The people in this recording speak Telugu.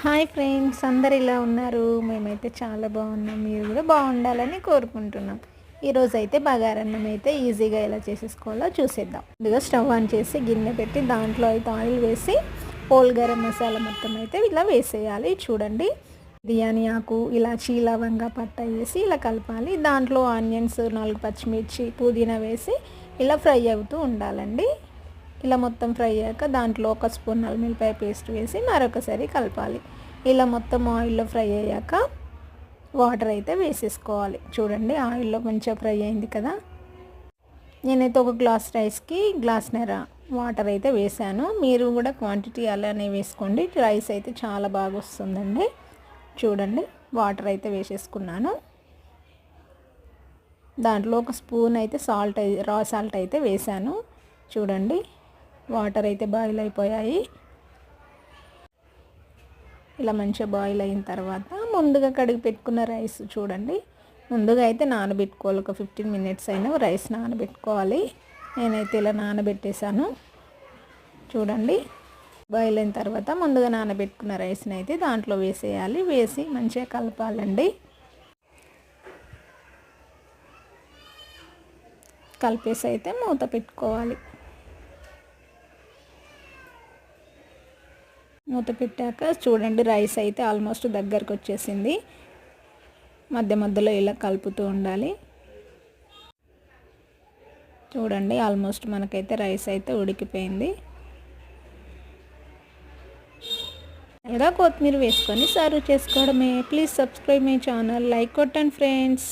హాయ్ ఫ్రెండ్స్, అందరు ఇలా ఉన్నారు? మేమైతే చాలా బాగున్నాం. మీరు కూడా బాగుండాలని కోరుకుంటున్నాం. ఈరోజు అయితే బగారన్నం అయితే ఈజీగా ఎలా చేసేసుకోవాలో చూసేద్దాం. ముందుగా స్టవ్ ఆన్ చేసి గిన్నె పెట్టి దాంట్లో అయితే ఆయిల్ వేసి హోల్ గరం మసాలా మొత్తం అయితే ఇలా వేసేయాలి. చూడండి, బిర్యానీ ఆకు, ఇలాచీ, లవంగా, పట్ట వేసి ఇలా కలపాలి. దాంట్లో ఆనియన్స్, 4 పచ్చిమిర్చి, పుదీనా వేసి ఇలా ఫ్రై అవుతూ ఉండాలండి. ఇలా మొత్తం ఫ్రై అయ్యాక దాంట్లో 1 స్పూన్ అల్లిపాయ పేస్ట్ వేసి మరొకసారి కలపాలి. ఇలా మొత్తం ఆయిల్లో ఫ్రై అయ్యాక వాటర్ అయితే వేసేసుకోవాలి. చూడండి, ఆయిల్లో కొంచెం ఫ్రై అయింది కదా. నేనైతే 1 గ్లాస్ రైస్కి గ్లాస్‌న్నర వాటర్ అయితే వేసాను. మీరు కూడా క్వాంటిటీ అలానే వేసుకోండి. రైస్ అయితే చాలా బాగా వస్తుందండి. చూడండి, వాటర్ అయితే వేసేసుకున్నాను. దాంట్లో 1 స్పూన్ అయితే రా సాల్ట్ అయితే వేసాను. చూడండి, వాటర్ అయితే బాయిల్ అయిపోయాయి. ఇలా మంచిగా బాయిల్ అయిన తర్వాత ముందుగా కడిగి పెట్టుకున్న రైస్ చూడండి, ముందుగా అయితే నానబెట్టుకోవాలి. ఒక 15 మినిట్స్ అయినా రైస్ నానబెట్టుకోవాలి. నేనైతే ఇలా నానబెట్టేశాను. చూడండి, బాయిల్ అయిన తర్వాత ముందుగా నానబెట్టుకున్న రైస్ని అయితే దాంట్లో వేసేయాలి. వేసి మంచిగా కలపాలండి. కలిపేసి అయితే మూత పెట్టుకోవాలి. మూత పెట్టాక చూడండి, రైస్ అయితే ఆల్మోస్ట్ దగ్గరకు వచ్చేసింది. మధ్య మధ్యలో ఇలా కలుపుతూ ఉండాలి. చూడండి, ఆల్మోస్ట్ మనకైతే రైస్ అయితే ఉడికిపోయింది. ఇలా కొత్తిమీర వేసుకొని సర్వ్ చేసుకోవడమే. Please subscribe my channel, like కొట్టండి ఫ్రెండ్స్.